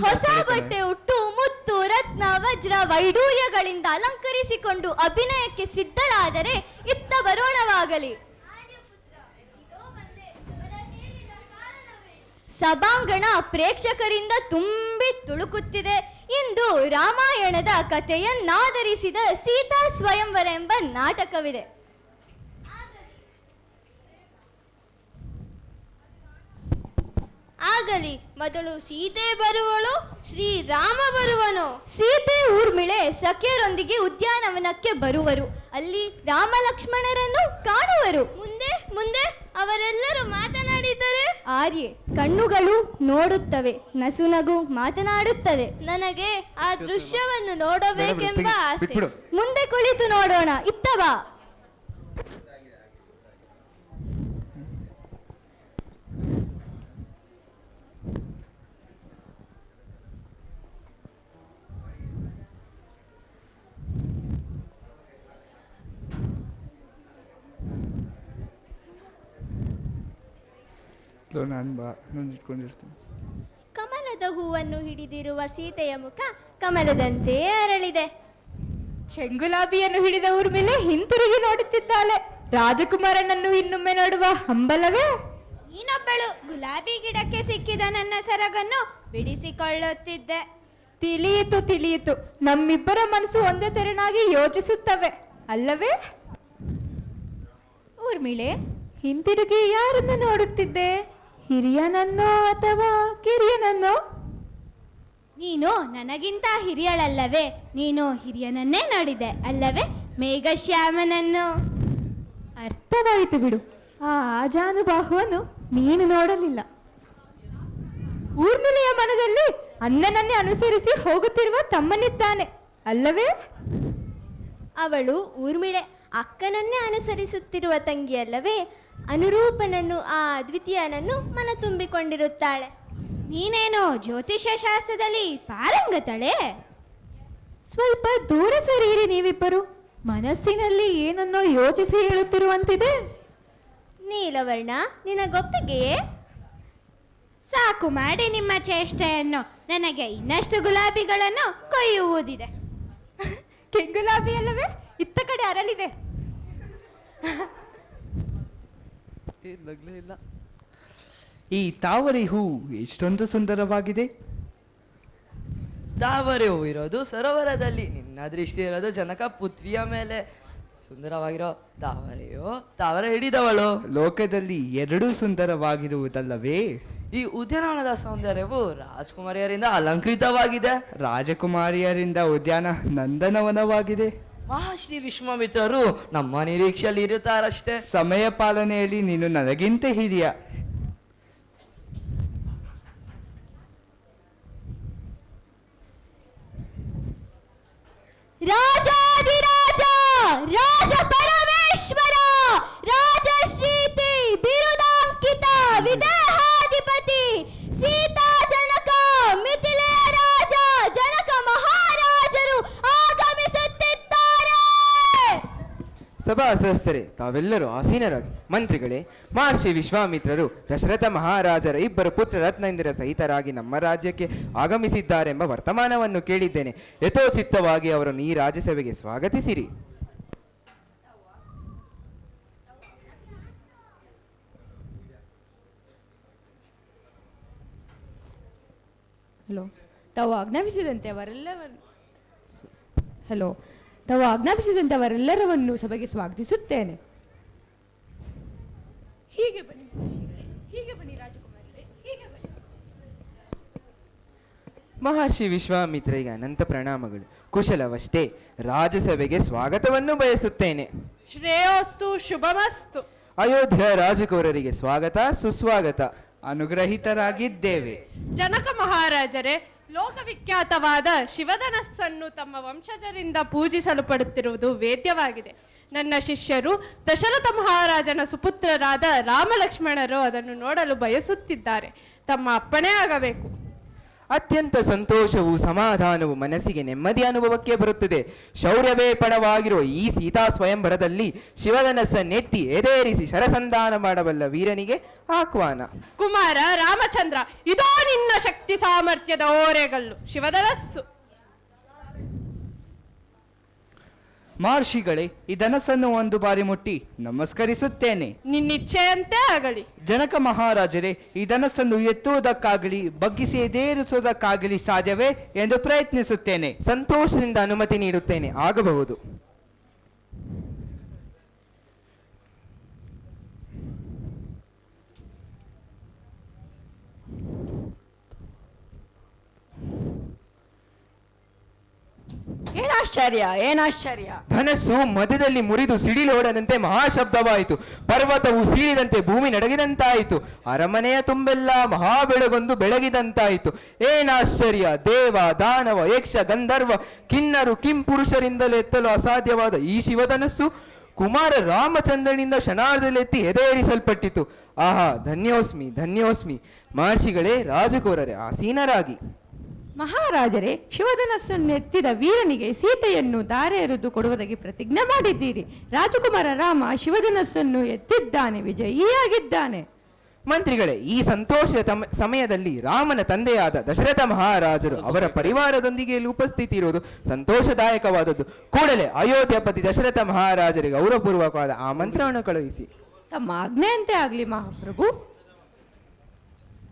ಹೊಸ ಬಟ್ಟೆ ಉಟ್ಟು ಮುತ್ತು ರತ್ನ ವಜ್ರ ವೈಡೂರ್ಯಗಳಿಂದ ಅಲಂಕರಿಸಿಕೊಂಡು ಅಭಿನಯಕ್ಕೆ ಸಿದ್ಧಳಾದರೆ ಇತ್ತ ಬರೋಣವಾಗಲಿ. ಸಭಾಂಗಣ ಪ್ರೇಕ್ಷಕರಿಂದ ತುಂಬಿ ತುಳುಕುತ್ತಿದೆ. ಇಂದು ರಾಮಾಯಣದ ಕಥೆಯನ್ನಾಧರಿಸಿದ ಸೀತಾ ಸ್ವಯಂವರ ಎಂಬ ನಾಟಕವಿದೆ. ಆಗಲಿ, ಮೊದಲು ಸೀತೆ ಬರುವಳು, ಶ್ರೀರಾಮ ಬರುವನು. ಸೀತೆ ಊರ್ಮಿಳೆ ಸಖಿಯರೊಂದಿಗೆ ಉದ್ಯಾನವನಕ್ಕೆ ಬರುವರು. ಅಲ್ಲಿ ರಾಮ ಲಕ್ಷ್ಮಣರನ್ನು ಕಾಣುವರು. ಮುಂದೆ ಮುಂದೆ ಅವರೆಲ್ಲರೂ ಮಾತನಾಡಿದರೆ ಆರ್ಯೆ ಕಣ್ಣುಗಳು ನೋಡುತ್ತವೆ, ನಸುನಗು ಮಾತನಾಡುತ್ತದೆ. ನನಗೆ ಆ ದೃಶ್ಯವನ್ನು ನೋಡಬೇಕೆಂಬ ಆಸೆ. ಮುಂದೆ ಕುಳಿತು ನೋಡೋಣ, ಇತ್ತವಾ? ನಾನು ಇಟ್ಕೊಂಡಿರ್ತೀನಿ. ಕಮಲದ ಹೂವನ್ನು ಹಿಡಿದಿರುವ ಸೀತೆಯ ಮುಖ ಕಮಲದಂತೆ ಅರಳಿದೆ. ಚೆಂಗುಲಾಬಿಯನ್ನು ಹಿಡಿದ ಊರ್ಮಿಳೆ ಹಿಂತಿರುಗಿ ನೋಡುತ್ತಿದ್ದಾಳೆ. ರಾಜಕುಮಾರನನ್ನು ಇನ್ನೊಮ್ಮೆ ನೋಡುವ ಹಂಬಲವೇ? ನೀನೊಬ್ಬಳು ಗುಲಾಬಿ ಗಿಡಕ್ಕೆ ಸಿಕ್ಕಿದ ನನ್ನ ಸೆರಗನ್ನು ಬಿಡಿಸಿಕೊಳ್ಳುತ್ತಿದ್ದೆ. ತಿಳಿಯಿತು ತಿಳಿಯಿತು, ನಮ್ಮಿಬ್ಬರ ಮನಸ್ಸು ಒಂದೇ ತೆರನಾಗಿ ಯೋಚಿಸುತ್ತವೆ ಅಲ್ಲವೇ? ಊರ್ಮಿಳೆ, ಹಿಂತಿರುಗಿ ಯಾರನ್ನು ನೋಡುತ್ತಿದ್ದೆ? ಹಿರಿಯನನ್ನೋ ಅಥವಾ ಕಿರಿಯನನ್ನೋ? ನೀನು ನನಗಿಂತ ಹಿರಿಯಳಲ್ಲವೇ? ನೀನು ಹಿರಿಯನನ್ನೇ ನೋಡಿದೆ ಅಲ್ಲವೇ? ಮೇಘಶ್ಯಾಮನನ್ನು. ಅರ್ಥವಾಯಿತು ಬಿಡು. ಆ ಆಜಾನುಬಾಹುವನ್ನು ನೀನು ನೋಡಲಿಲ್ಲ. ಊರ್ಮಿಳೆಯ ಮನದಲ್ಲಿ ಅಣ್ಣನನ್ನೇ ಅನುಸರಿಸಿ ಹೋಗುತ್ತಿರುವ ತಮ್ಮನಿದ್ದಾನೆ ಅಲ್ಲವೇ? ಅವಳು ಊರ್ಮಿಳೆ ಅಕ್ಕನನ್ನೇ ಅನುಸರಿಸುತ್ತಿರುವ ತಂಗಿಯಲ್ಲವೇ? ಅನುರೂಪನನ್ನು, ಆ ದ್ವಿತೀಯನನ್ನು ಮನ ತುಂಬಿಕೊಂಡಿರುತ್ತಾಳೆ. ನೀನೇನು ಜ್ಯೋತಿಷ್ಯ ಶಾಸ್ತ್ರದಲ್ಲಿ ಪಾರಂಗತಳೆ? ಸ್ವಲ್ಪ ದೂರ ಸರಿಯಿರಿ ನೀವಿಬ್ಬರು. ಮನಸ್ಸಿನಲ್ಲಿ ಏನನ್ನೋ ಯೋಚಿಸಿ ಹೇಳುತ್ತಿರುವಂತಿದೆ. ನೀಲವರ್ಣ, ನಿನಗೊಪ್ಪಿಗೆಯೇ? ಸಾಕು ಮಾಡಿ ನಿಮ್ಮ ಚೇಷ್ಟೆಯನ್ನು. ನನಗೆ ಇನ್ನಷ್ಟು ಗುಲಾಬಿಗಳನ್ನು ಕೊಯ್ಯುವುದಿದೆ. ಕೆಂಗುಲಾಬಿ ಅಲ್ಲವೇ? ಇತ್ತ ಕಡೆ ಅರಳಿದೆ. ಇಲ್ಲ. ಈ ತಾವರೆ ಹೂ ಎಷ್ಟೊಂದು ಸುಂದರವಾಗಿದೆ. ತಾವರೆ ಹೂ ಇರೋದು ಸರೋವರದಲ್ಲಿ, ನಿನ್ನ ದೃಷ್ಟಿ ಇರೋದು ಜನಕ ಪುತ್ರಿಯ ಮೇಲೆ. ಸುಂದರವಾಗಿರೋ ತಾವರೆಯೋ ತಾವರೆ ಹಿಡಿದವಳು. ಲೋಕದಲ್ಲಿ ಎರಡೂ ಸುಂದರವಾಗಿರುವುದಲ್ಲವೇ? ಈ ಉದ್ಯಾನವನದ ಸೌಂದರ್ಯವು ರಾಜಕುಮಾರಿಯರಿಂದ ಅಲಂಕೃತವಾಗಿದೆ. ರಾಜಕುಮಾರಿಯರಿಂದ ಉದ್ಯಾನ ನಂದನವನವಾಗಿದೆ. ಮಹಾಶ್ರೀ ವಿಶ್ವಾಮಿತ್ರರು ನಮ್ಮ ನಿರೀಕ್ಷೆಯಲ್ಲಿ ಇರುತ್ತಾರಷ್ಟೇ. ಸಮಯ ಪಾಲನೆಯಲ್ಲಿ ನೀನು ನನಗಿಂತ ಹಿರಿಯ. ರಾಜಾಧಿರಾಜ, ರಾಜ ಪರಮೇಶ್ವರ, ರಾಜಶ್ರೀತಿ ಬಿರುದಾಂಕಿತ ವಿದೇಹಾಧಿಪತಿ ಸೀತಾ ಜನಕ ಮಿಥಿಲೆಯ ರಾಜ ಜನಕ ಮಹಾರಾಜರು ಆಗಮಿಸುತ್ತಿದ್ದಾರೆ. ಸಭಾ ಸದಸ್ಯರೇ, ತಾವೆಲ್ಲರೂ ಆಸೀನರಾಗಿ. ಮಂತ್ರಿಗಳೇ, ಮಹರ್ಷಿ ವಿಶ್ವಾಮಿತ್ರರು ದಶರಥ ಮಹಾರಾಜರ ಇಬ್ಬರು ಪುತ್ರ ರತ್ನೇಂದ್ರ ಸಹಿತರಾಗಿ ನಮ್ಮ ರಾಜ್ಯಕ್ಕೆ ಆಗಮಿಸಿದ್ದಾರೆಂಬ ವರ್ತಮಾನವನ್ನು ಕೇಳಿದ್ದೇನೆ. ಯಥೋಚಿತ್ತವಾಗಿ ಅವರನ್ನು ಈ ರಾಜ್ಯಸಭೆಗೆ ಸ್ವಾಗತಿಸಿರಿ. ತಾವು ಆಜ್ಞಾಪಿಸಿದಂತೆ ಅವರೆಲ್ಲರನ್ನು ಸಭೆಗೆ ಸ್ವಾಗತಿಸುತ್ತೇನೆ. ಹೀಗೆ ಬನ್ನಿ ರಾಜಕುಮಾರರೇ, ಹೀಗೆ ಬನ್ನಿ. ಮಹರ್ಷಿ ವಿಶ್ವಾಮಿತ್ರರಿಗೆ ಅನಂತ ಪ್ರಣಾಮಗಳು. ಕುಶಲವಷ್ಟೇ. ರಾಜ್ಯಸಭೆಗೆ ಸ್ವಾಗತವನ್ನು ಬಯಸುತ್ತೇನೆ. ಶ್ರೇಯೋಸ್ತು ಶುಭಮಸ್ತು. ಅಯೋಧ್ಯ ರಾಜಕುಮಾರರಿಗೆ ಸ್ವಾಗತ ಸುಸ್ವಾಗತ. ಅನುಗ್ರಹಿತರಾಗಿದ್ದೇವೆ. ಜನಕ ಮಹಾರಾಜರೇ, ಲೋಕವಿಖ್ಯಾತವಾದ ಶಿವಧನಸ್ಸನ್ನು ತಮ್ಮ ವಂಶಜರಿಂದ ಪೂಜಿಸಲು ಪಡುತ್ತಿರುವುದು ವೇದ್ಯವಾಗಿದೆ. ನನ್ನ ಶಿಷ್ಯರು ದಶರಥ ಮಹಾರಾಜನ ಸುಪುತ್ರರಾದ ರಾಮ ಲಕ್ಷ್ಮಣರು ಅದನ್ನು ನೋಡಲು ಬಯಸುತ್ತಿದ್ದಾರೆ. ತಮ್ಮ ಅಪ್ಪಣೆ ಆಗಬೇಕು. ಅತ್ಯಂತ ಸಂತೋಷವು ಸಮಾಧಾನವು ಮನಸ್ಸಿಗೆ ನೆಮ್ಮದಿ ಅನುಭವಕ್ಕೆ ಬರುತ್ತದೆ. ಶೌರ್ಯವೇ ಪಣವಾಗಿರುವ ಈ ಸೀತಾ ಸ್ವಯಂವರದಲ್ಲಿ ಶಿವಧನಸ್ಸನ್ನೆತ್ತಿ ಎದೇರಿಸಿ ಶರಸಂಧಾನ ಮಾಡಬಲ್ಲ ವೀರನಿಗೆ ಆಹ್ವಾನ. ಕುಮಾರ ರಾಮಚಂದ್ರ, ಇದೋ ನಿನ್ನ ಶಕ್ತಿ ಸಾಮರ್ಥ್ಯದ ಓರೆಗಲ್ಲು ಶಿವಧನಸ್ಸು. ಮಹರ್ಷಿಗಳೇ, ಈ ಧನಸ್ಸನ್ನು ಒಂದು ಬಾರಿ ಮುಟ್ಟಿ ನಮಸ್ಕರಿಸುತ್ತೇನೆ. ನಿನ್ನಿಚ್ಛೆಯಂತೆ ಆಗಲಿ. ಜನಕ ಮಹಾರಾಜರೇ, ಈ ಧನಸ್ಸನ್ನು ಎತ್ತುವುದಕ್ಕಾಗಲಿ ಬಗ್ಗಿಸಿ ಎದೇರಿಸುವುದಕ್ಕಾಗಲಿ ಸಾಧ್ಯವೇ ಎಂದು ಪ್ರಯತ್ನಿಸುತ್ತೇನೆ. ಸಂತೋಷದಿಂದ ಅನುಮತಿ ನೀಡುತ್ತೇನೆ, ಆಗಬಹುದು. ಏನಾಶ್ಚರ್ಯ. ಧನಸ್ಸು ಮಧ್ಯದಲ್ಲಿ ಮುರಿದು ಸಿಡಿಲೋಡದಂತೆ ಮಹಾಶಬ್ದವಾಯಿತು. ಪರ್ವತವು ಸೀಳಿದಂತೆ ಭೂಮಿ ನಡಗಿದಂತಾಯಿತು. ಅರಮನೆಯ ತುಂಬೆಲ್ಲ ಮಹಾಬೆಳಗೊಂದು ಬೆಳಗಿದಂತಾಯಿತು. ಏನಾಶ್ಚರ್ಯ! ದೇವ, ದಾನವ, ಯಕ್ಷ, ಗಂಧರ್ವ, ಕಿನ್ನರು, ಕಿಂಪುರುಷರಿಂದಲೇ ಎತ್ತಲು ಅಸಾಧ್ಯವಾದ ಈ ಶಿವಧನಸ್ಸು ಕುಮಾರ ರಾಮಚಂದ್ರನಿಂದ ಕ್ಷಣಾರ್ಧದಲ್ಲೆತ್ತಿ ಎದೇರಿಸಲ್ಪಟ್ಟಿತು. ಆಹಾ, ಧನ್ಯೋಸ್ಮಿ, ಧನ್ಯೋಸ್ಮಿ. ಮಹರ್ಷಿಗಳೇ, ರಾಜಕುಮಾರರೇ, ಆಸೀನರಾಗಿ. ಮಹಾರಾಜರೇ, ಶಿವಧನಸ್ಸನ್ನು ಎತ್ತಿದ ವೀರನಿಗೆ ಸೀತೆಯನ್ನು ದಾರೆ ಎರೆದು ಕೊಡುವುದಾಗಿ ಪ್ರತಿಜ್ಞೆ ಮಾಡಿದ್ದೀರಿ. ರಾಜಕುಮಾರ ರಾಮ ಶಿವಧನಸ್ಸನ್ನು ಎತ್ತಿದ್ದಾನೆ, ವಿಜಯಿಯಾಗಿದ್ದಾನೆ. ಮಂತ್ರಿಗಳೇ, ಈ ಸಂತೋಷದ ಸಮಯದಲ್ಲಿ ರಾಮನ ತಂದೆಯಾದ ದಶರಥ ಮಹಾರಾಜರು ಅವರ ಪರಿವಾರದೊಂದಿಗೆ ಇಲ್ಲಿ ಉಪಸ್ಥಿತಿ ಇರುವುದು ಸಂತೋಷದಾಯಕವಾದದ್ದು. ಕೂಡಲೇ ಅಯೋಧ್ಯಪತಿ ದಶರಥ ಮಹಾರಾಜರಿಗೆ ಗೌರವಪೂರ್ವಕವಾದ ಆಮಂತ್ರಣವನ್ನು ಕಳುಹಿಸಿ. ತಮ್ಮ ಆಜ್ಞೆಯಂತೆ ಆಗಲಿ ಮಹಾಪ್ರಭು.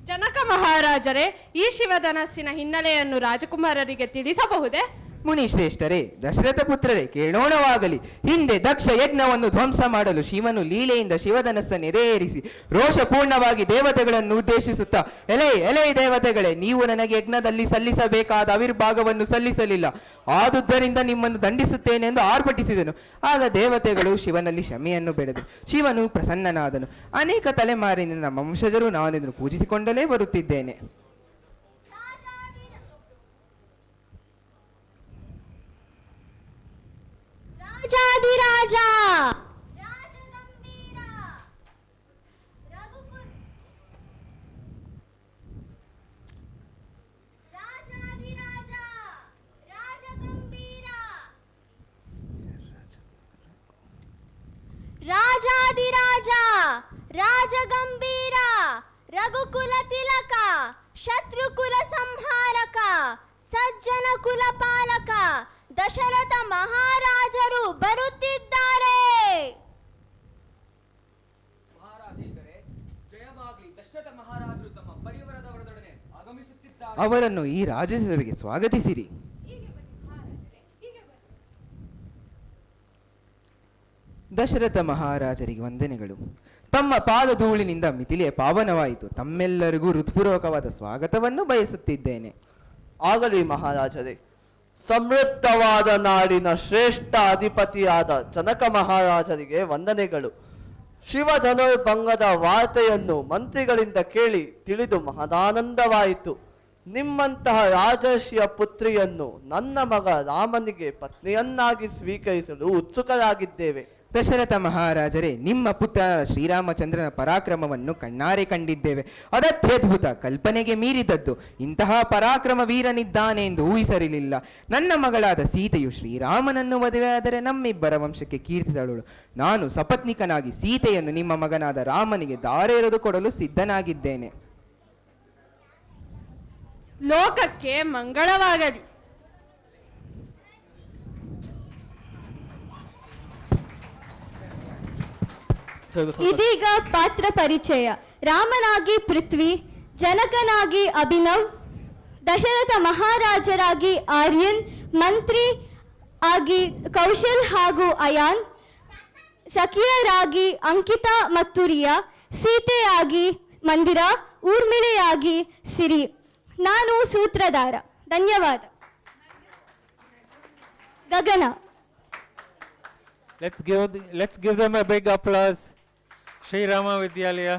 ಜನಕ ಮಹಾರಾಜರೇ, ಈ ಶಿವಧನಸ್ಸಿನ ಹಿನ್ನೆಲೆಯನ್ನು ರಾಜಕುಮಾರರಿಗೆ ತಿಳಿಸಬಹುದೇ? ಮುನಿಶ್ರೇಷ್ಠರೇ, ದಶರಥ ಪುತ್ರರೇ, ಕೇಳೋಣವಾಗಲಿ. ಹಿಂದೆ ದಕ್ಷ ಯಜ್ಞವನ್ನು ಧ್ವಂಸ ಮಾಡಲು ಶಿವನು ಲೀಲೆಯಿಂದ ಶಿವಧನಸ್ಸನ್ನು ಎದೇರಿಸಿ ರೋಷಪೂರ್ಣವಾಗಿ ದೇವತೆಗಳನ್ನು ಉದ್ದೇಶಿಸುತ್ತಾ, ಎಲೆ ದೇವತೆಗಳೇ, ನೀವು ನನಗೆ ಯಜ್ಞದಲ್ಲಿ ಸಲ್ಲಿಸಬೇಕಾದ ಆವಿರ್ಭಾಗವನ್ನು ಸಲ್ಲಿಸಲಿಲ್ಲ, ಆದುದರಿಂದ ನಿಮ್ಮನ್ನು ದಂಡಿಸುತ್ತೇನೆ ಎಂದು ಆರ್ಭಟಿಸಿದನು. ಆಗ ದೇವತೆಗಳು ಶಿವನಲ್ಲಿ ಕ್ಷಮೆಯನ್ನು ಬೇಡಿದರು. ಶಿವನು ಪ್ರಸನ್ನನಾದನು. ಅನೇಕ ತಲೆಮಾರಿನಿಂದ ನಮ್ಮ ವಂಶಜರು ನಾನು ಇದನ್ನು ಪೂಜಿಸಿಕೊಂಡಲೇ ಬರುತ್ತಿದ್ದೇನೆ. ರಾಜಾಧಿರಾಜ ರಾಜಾಧಿರಾಜ ರಾಜಗಂಭೀರ ರಘುಕುಲ ತಿಲಕ ಶತ್ರುಕುಲ ಸಂಹಾರಕ ಸಜ್ಜನ ಕುಲ ಪಾಲಕ ದಶರಥ ಮಹಾರಾಜರು ಬರುತ್ತಿದ್ದಾರೆ. ಅವರನ್ನು ಈ ರಾಜಸಭೆಗೆ ಸ್ವಾಗತಿಸಿರಿ. ದಶರಥ ಮಹಾರಾಜರಿಗೆ ವಂದನೆಗಳು. ತಮ್ಮ ಪಾದಧೂಳಿನಿಂದ ಮಿಥಿಲೆಯ ಪಾವನವಾಯಿತು. ತಮ್ಮೆಲ್ಲರಿಗೂ ಹೃತ್ಪೂರ್ವಕವಾದ ಸ್ವಾಗತವನ್ನು ಬಯಸುತ್ತಿದ್ದೇನೆ. ಆಗಲಿ ಮಹಾರಾಜರೇ. ಸಮೃದ್ಧವಾದ ನಾಡಿನ ಶ್ರೇಷ್ಠ ಅಧಿಪತಿಯಾದ ಜನಕ ಮಹಾರಾಜರಿಗೆ ವಂದನೆಗಳು. ಶಿವಧನುರ್ಭಂಗದ ವಾರ್ತೆಯನ್ನು ಮಂತ್ರಿಗಳಿಂದ ಕೇಳಿ ತಿಳಿದು ಮಹದಾನಂದವಾಯಿತು. ನಿಮ್ಮಂತಹ ರಾಜರ್ಷಿಯ ಪುತ್ರಿಯನ್ನು ನನ್ನ ಮಗ ರಾಮನಿಗೆ ಪತ್ನಿಯನ್ನಾಗಿ ಸ್ವೀಕರಿಸಲು ಉತ್ಸುಕರಾಗಿದ್ದೇವೆ. ದಶರಥ ಮಹಾರಾಜರೇ, ನಿಮ್ಮ ಪುತ್ರ ಶ್ರೀರಾಮಚಂದ್ರನ ಪರಾಕ್ರಮವನ್ನು ಕಣ್ಣಾರೆ ಕಂಡಿದ್ದೇವೆ. ಅದತ್ಯದ್ಭುತ, ಕಲ್ಪನೆಗೆ ಮೀರಿದದ್ದು. ಇಂತಹ ಪರಾಕ್ರಮ ವೀರನಿದ್ದಾನೆ ಎಂದು ಊಹಿಸಿರಲಿಲ್ಲ. ನನ್ನ ಮಗಳಾದ ಸೀತೆಯು ಶ್ರೀರಾಮನನ್ನು ಮದುವೆಯಾದರೆ ನಮ್ಮಿಬ್ಬರ ವಂಶಕ್ಕೆ ಕೀರ್ತಿ ತರುವಳು. ನಾನು ಸಪತ್ನಿಕನಾಗಿ ಸೀತೆಯನ್ನು ನಿಮ್ಮ ಮಗನಾದ ರಾಮನಿಗೆ ದಾರೆ ಎರೆದು ಕೊಡಲು ಸಿದ್ಧನಾಗಿದ್ದೇನೆ. ಲೋಕಕ್ಕೆ ಮಂಗಳವಾಗಲಿ. ಇದೀಗ ಪಾತ್ರ ಪರಿಚಯ. ರಾಮನಾಗಿ ಪೃಥ್ವಿ, ಜನಕನಾಗಿ ಅಭಿನವ್, ದಶರಥ ಮಹಾರಾಜರಾಗಿ ಆರ್ಯನ್, ಮಂತ್ರಿ ಆಗಿ ಕೌಶಲ್ ಹಾಗೂ ಅಯಾನ್, ಸಖಿಯರಾಗಿ ಅಂಕಿತಾ ಮತ್ತು ರಿಯಾ, ಸೀತೆಯಾಗಿ ಮಂದಿರಾ, ಊರ್ಮಿಳೆಯಾಗಿ ಸಿರಿ. ನಾನು ಸೂತ್ರಧಾರ. ಧನ್ಯವಾದ. ಗಗನ. Let's give them a big applause. Sri Rama Vidyalaya.